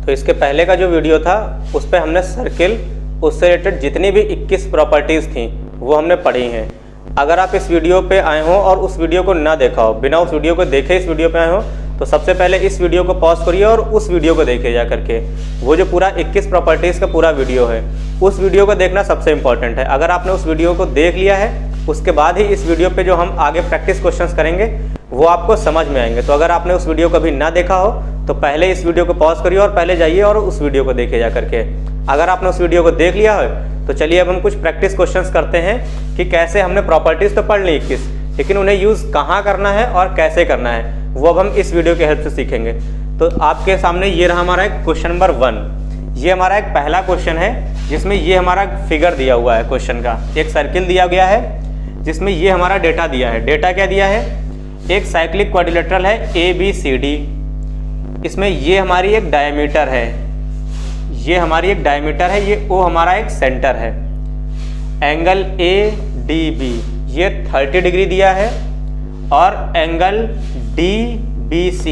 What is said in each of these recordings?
तो इसके पहले का जो वीडियो था उस पर हमने सर्किल, उससे रिलेटेड जितनी भी 21 प्रॉपर्टीज़ थी वो हमने पढ़ी हैं। अगर आप इस वीडियो पे आए हो और उस वीडियो को ना देखा हो, बिना उस वीडियो को देखे इस वीडियो पे आए हो, तो सबसे पहले इस वीडियो को पॉज करिए और उस वीडियो को देखिए जा करके। वो जो पूरा 21 प्रॉपर्टीज़ का पूरा वीडियो है, उस वीडियो को देखना सबसे इम्पॉर्टेंट है। अगर आपने उस वीडियो को देख लिया है, उसके बाद ही इस वीडियो पे जो हम आगे प्रैक्टिस क्वेश्चंस करेंगे वो आपको समझ में आएंगे। तो अगर आपने उस वीडियो को भी ना देखा हो तो पहले इस वीडियो को पॉज करिए और पहले जाइए और उस वीडियो को देखिए जा करके। अगर आपने उस वीडियो को देख लिया है तो चलिए अब हम कुछ प्रैक्टिस क्वेश्चंस करते हैं कि कैसे हमने प्रॉपर्टीज़ तो पढ़ ली 21, लेकिन उन्हें यूज़ कहाँ करना है और कैसे करना है वो अब हम इस वीडियो की हेल्प से सीखेंगे। तो आपके सामने ये रहा हमारा एक क्वेश्चन नंबर 1। ये हमारा एक पहला क्वेश्चन है जिसमें ये हमारा फिगर दिया हुआ है क्वेश्चन का। एक सर्किल दिया गया है जिसमें ये हमारा डेटा दिया है। डेटा क्या दिया है? एक साइक्लिक क्वाड्रिलेटरल है ABCD। इसमें ये हमारी एक डायमीटर है, ये हमारी एक डायमीटर है, ये O हमारा एक सेंटर है। एंगल ADB ये 30 डिग्री दिया है और एंगल DBC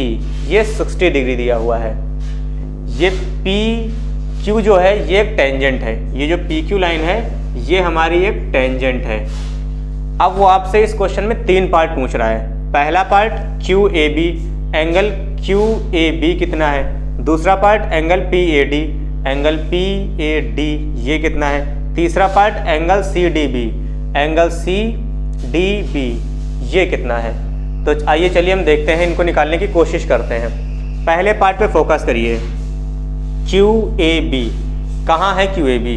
ये 60 डिग्री दिया हुआ है। ये PQ जो है ये एक टेंजेंट है। ये जो PQ लाइन है ये हमारी एक टेंजेंट है। अब वो आपसे इस क्वेश्चन में 3 पार्ट पूछ रहा है। पहला पार्ट QAB, एंगल QAB कितना है। दूसरा part angle PAD, angle PAD ये कितना है। तीसरा part angle CDB, angle CDB ये कितना है। तो आइए चलिए हम देखते हैं, इनको निकालने की कोशिश करते हैं। पहले पार्ट पे फोकस करिए। QAB कहाँ है? QAB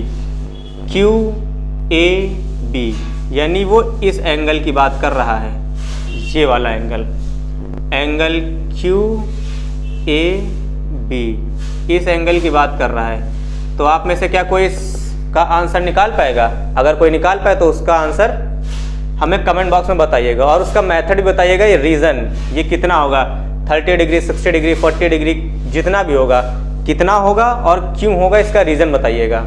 यानी वो इस एंगल की बात कर रहा है, ये वाला एंगल, एंगल QAB इस एंगल की बात कर रहा है। तो आप में से क्या कोई इसका आंसर निकाल पाएगा? अगर कोई निकाल पाए तो उसका आंसर हमें कमेंट बॉक्स में बताइएगा और उसका मेथड भी बताइएगा। ये रीज़न ये कितना होगा, 30 डिग्री, 60 डिग्री, 40 डिग्री, जितना भी होगा कितना होगा और क्यों होगा, इसका रीज़न बताइएगा।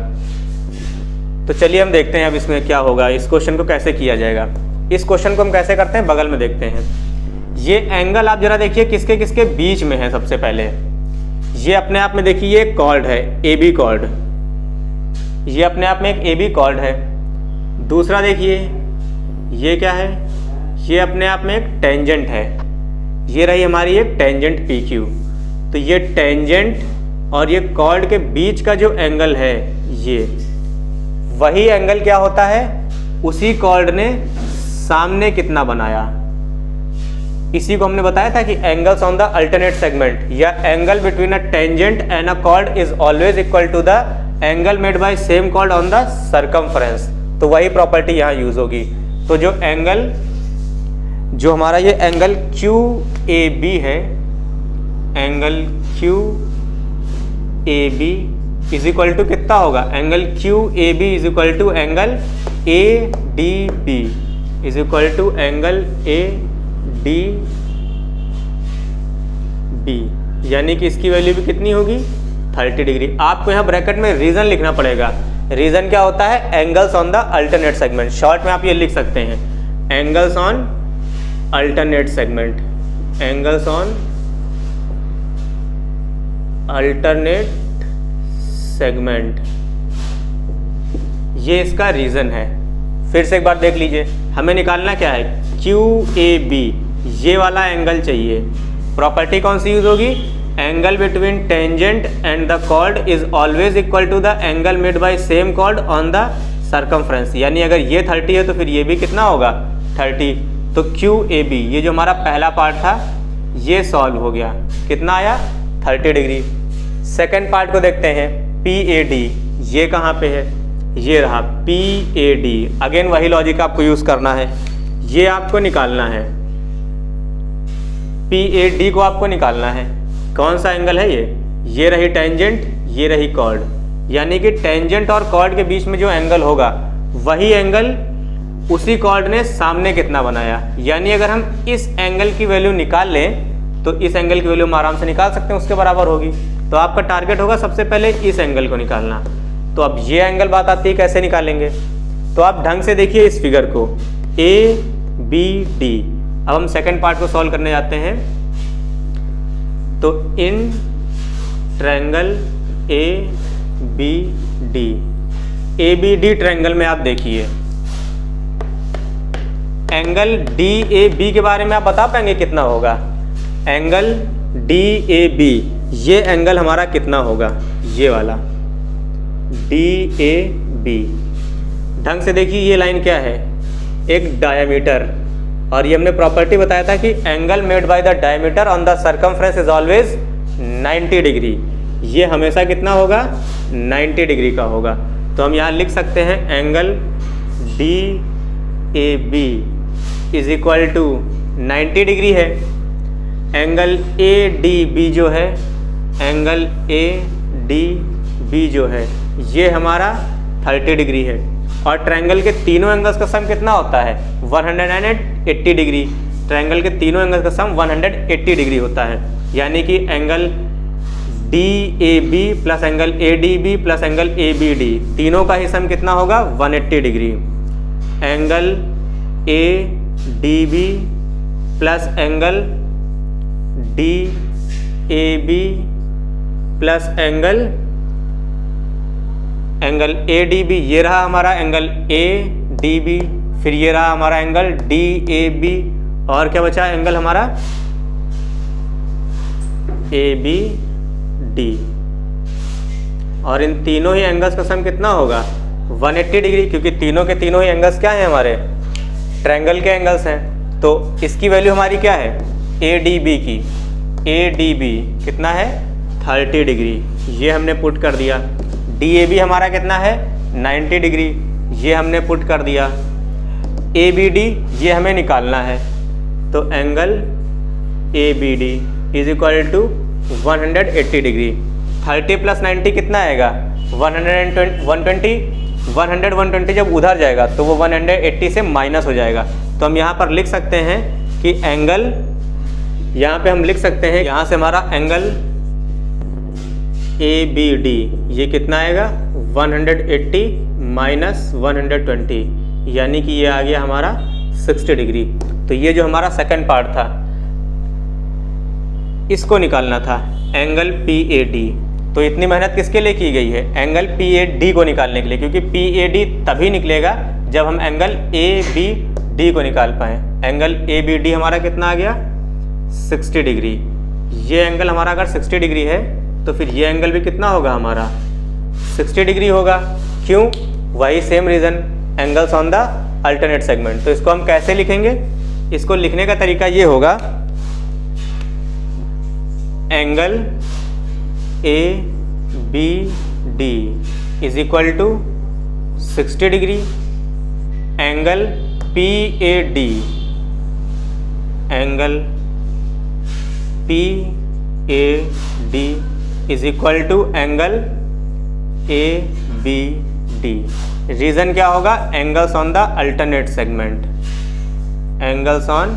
तो चलिए हम देखते हैं अब इसमें क्या होगा, इस क्वेश्चन को कैसे किया जाएगा। इस क्वेश्चन को हम कैसे करते हैं बगल में देखते हैं। ये एंगल आप जरा देखिए किसके किसके बीच में है। सबसे पहले ये अपने आप में देखिए ये कॉर्ड है AB कॉर्ड, ये अपने आप में एक AB कॉर्ड है। दूसरा देखिए ये क्या है, ये अपने आप में एक टेंजेंट है। ये रही हमारी एक टेंजेंट PQ। तो ये टेंजेंट और ये कॉर्ड के बीच का जो एंगल है ये वही एंगल क्या होता है, उसी कॉर्ड ने सामने कितना बनाया, इसी को हमने बताया था कि angles on the alternate segment या angle between a tangent and a chord is always equal to the angle made by same chord on the circumference. तो वही प्रॉपर्टी यहाँ यूज होगी। तो जो एंगल, जो हमारा ये एंगल QAB है, angle QAB is equal to कितना होगा, angle QAB is equal to angle ADB is equal to angle ADB, यानी कि इसकी वैल्यू भी कितनी होगी, 30 डिग्री। आपको यहाँ ब्रैकेट में रीजन लिखना पड़ेगा। रीजन क्या होता है, angles on the alternate segment. Short में आप ये लिख सकते हैं, angles on alternate segment, angles on alternate segment, ये इसका रीजन है। फिर से एक बार देख लीजिए, हमें निकालना क्या है, QAB ये वाला एंगल चाहिए। प्रॉपर्टी कौन सी यूज होगी, angle between tangent and the chord is always equal to the angle made by same chord on the circumference. यानी अगर ये 30 है तो फिर ये भी कितना होगा, 30। तो QAB ये जो हमारा पहला पार्ट था ये सॉल्व हो गया, कितना आया, 30 डिग्री। सेकेंड पार्ट को देखते हैं, PAD ये कहाँ पे है, ये रहा PAD। अगेन वही लॉजिक आपको यूज करना है, ये आपको निकालना है, PAD को आपको निकालना है। कौन सा एंगल है ये रही टेंजेंट, ये रही कॉर्ड, यानी कि टेंजेंट और कॉर्ड के बीच में जो एंगल होगा वही एंगल उसी कॉर्ड ने सामने कितना बनाया। यानी अगर हम इस एंगल की वैल्यू निकाल लें तो इस एंगल की वैल्यू हम आराम से निकाल सकते हैं, उसके बराबर होगी। तो आपका टारगेट होगा सबसे पहले इस एंगल को निकालना। तो अब ये एंगल बात आती है कैसे निकालेंगे, तो आप ढंग से देखिए इस फिगर को, ABD। अब हम सेकंड पार्ट को सॉल्व करने जाते हैं। तो in triangle ABD, ABD triangle में आप देखिए एंगल DAB के बारे में आप बता पाएंगे कितना होगा? एंगल DAB, ये एंगल हमारा कितना होगा? ये वाला DAB। ढंग से देखिए ये लाइन क्या है? एक डायमीटर, और ये हमने प्रॉपर्टी बताया था कि angle made by the diameter on the circumference is always 90 degree. ये हमेशा कितना होगा? 90 डिग्री का होगा। तो हम यहाँ लिख सकते हैं angle DAB is equal to 90 degree है। एंगल ADB जो है, एंगल ADB जो है ये हमारा 30 डिग्री है। और ट्रायंगल के तीनों एंगल्स का सम कितना होता है? 180 डिग्री। ट्रायंगल के तीनों एंगल्स का सम 180 डिग्री होता है। यानी कि angle DAB plus angle ADB plus angle ABD तीनों का ही सम कितना होगा? 180 degree. Angle ADB plus angle DAB plus angle ADB, ये रहा हमारा एंगल ADB, फिर ये रहा हमारा एंगल DAB, और क्या बचा एंगल हमारा? ABD। और इन तीनों ही एंगल्स का सम कितना होगा? 180 डिग्री, क्योंकि तीनों के तीनों ही एंगल्स क्या हैं? हमारे ट्रायंगल के एंगल्स हैं। तो इसकी वैल्यू हमारी क्या है? ADB की, ADB कितना है? 30 डिग्री। ये हमने पुट कर दिया। DAB हमारा कितना है? 90 डिग्री, ये हमने पुट कर दिया। ABD ये हमें निकालना है। तो angle ABD is equal to 180 degree. 30 plus 90 कितना आएगा? 120 जब उधर जाएगा तो वो 180 से माइनस हो जाएगा। तो हम यहाँ पर लिख सकते हैं कि एंगल, यहाँ पे हम लिख सकते हैं, यहाँ से हमारा एंगल ABD ये कितना आएगा? 180 माइनस 120, यानी कि ये आ गया हमारा 60 डिग्री। तो ये जो हमारा सेकंड पार्ट था इसको निकालना था, एंगल PAD। तो इतनी मेहनत किसके लिए की गई है? एंगल PAD को निकालने के लिए, क्योंकि PAD तभी निकलेगा जब हम एंगल ABD को निकाल पाएँ। एंगल ABD हमारा कितना आ गया? 60 डिग्री। ये एंगल हमारा अगर 60 डिग्री है तो फिर ये एंगल भी कितना होगा हमारा? 60 डिग्री होगा। क्यों? वही same reason, angles on the alternate segment. तो इसको हम कैसे लिखेंगे? इसको लिखने का तरीका ये होगा, angle ABD is equal to 60 degree, angle PAD, angle PAD is equal to angle ABD। Reason क्या होगा? Angles on the alternate segment, angles on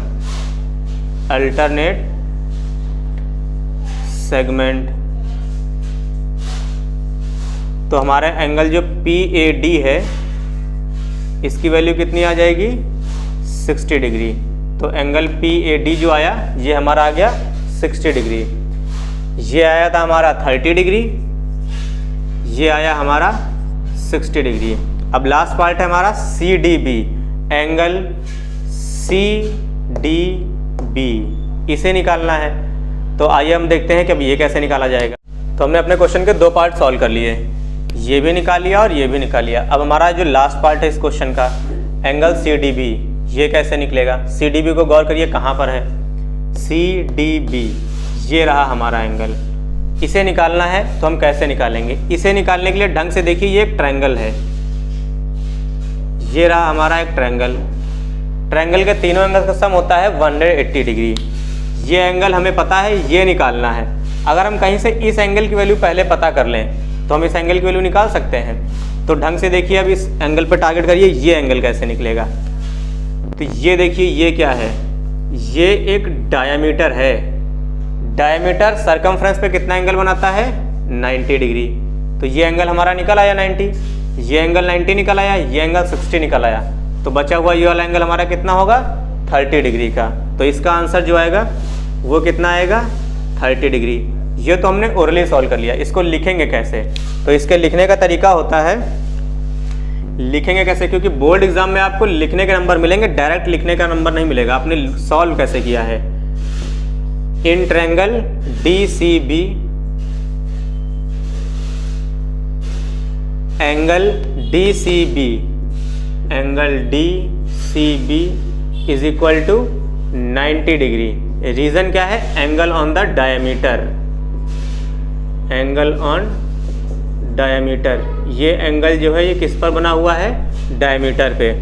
alternate segment. तो हमारा एंगल जो PAD है इसकी वैल्यू कितनी आ जाएगी? 60 डिग्री। तो एंगल PAD जो आया ये हमारा आ गया 60 डिग्री। ये आया था हमारा 30 डिग्री, ये आया हमारा 60 डिग्री। अब लास्ट पार्ट है हमारा CDB, एंगल CDB, इसे निकालना है। तो आइए हम देखते हैं कि अब ये कैसे निकाला जाएगा। तो हमने अपने क्वेश्चन के दो पार्ट सॉल्व कर लिए, ये भी निकाल लिया और ये भी निकाल लिया। अब हमारा जो लास्ट पार्ट है इस क्वेश्चन का, एंगल CDB, ये कैसे निकलेगा? CDB को गौर करिए कहाँ पर है? CDB ये रहा हमारा एंगल, इसे निकालना है। तो हम कैसे निकालेंगे? इसे निकालने के लिए ढंग से देखिए, ये एक ट्रायंगल है, ये रहा हमारा एक ट्रायंगल। ट्रायंगल के तीनों एंगल का सम होता है 180 डिग्री। ये एंगल हमें पता है, ये निकालना है। अगर हम कहीं से इस एंगल की वैल्यू पहले पता कर लें तो हम इस एंगल की वैल्यू निकाल सकते हैं। तो ढंग से देखिए, अब इस एंगल पर टारगेट करिए, ये एंगल कैसे निकलेगा। तो ये देखिए, ये क्या है? ये एक डायामीटर है। डायामीटर सरकमफ्रेंस पे कितना एंगल बनाता है? 90 डिग्री। तो ये एंगल हमारा निकल आया 90, ये एंगल 90 निकल आया, ये एंगल 60 निकल आया। तो बचा हुआ ये वाला एंगल हमारा कितना होगा? 30 डिग्री का। तो इसका आंसर जो आएगा वो कितना आएगा? 30 डिग्री। ये तो हमने ओरली सॉल्व कर लिया। इसको लिखेंगे कैसे? तो इसके लिखने का तरीका होता है, लिखेंगे कैसे, क्योंकि बोर्ड एग्जाम में आपको लिखने के नंबर मिलेंगे, डायरेक्ट लिखने का नंबर नहीं मिलेगा। आपने सॉल्व कैसे किया है? In triangle DCB angle DCB is equal to 90 degree. Reason क्या है? Angle on the diameter, angle on diameter. ये एंगल जो है ये किस पर बना हुआ है? डायमीटर पे।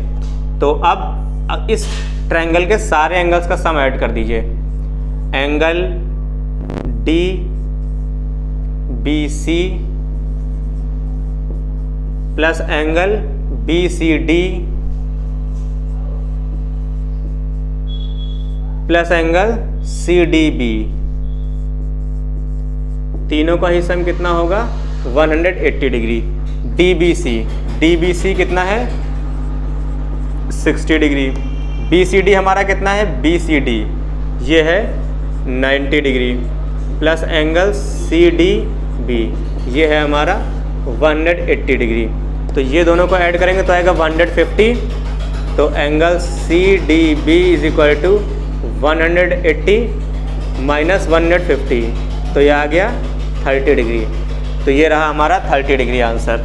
तो अब इस ट्रायंगल के सारे एंगल्स का सम ऐड कर दीजिए। Angle DBC plus angle BCD plus angle CDB, तीनों का ही सम कितना होगा? 180 डिग्री। DBC कितना है? 60 डिग्री। BCD हमारा कितना है? BCD ये है 90 डिग्री प्लस एंगल CDB ये है हमारा 180 डिग्री। तो ये दोनों को ऐड करेंगे तो आएगा 150। तो angle CDB is equal to 180 minus 150, तो ये आ गया 30 डिग्री। तो ये रहा हमारा 30 डिग्री आंसर।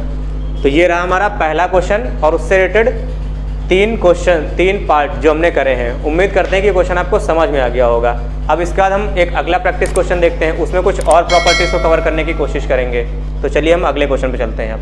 तो ये रहा हमारा पहला क्वेश्चन और उससे रिलेटेड 3 पार्ट जो हमने करे हैं। उम्मीद करते हैं कि क्वेश्चन आपको समझ में आ गया होगा। अब इसके बाद हम एक अगला प्रैक्टिस क्वेश्चन देखते हैं, उसमें कुछ और प्रॉपर्टीज़ को कवर करने की कोशिश करेंगे। तो चलिए हम अगले क्वेश्चन पे चलते हैं अब।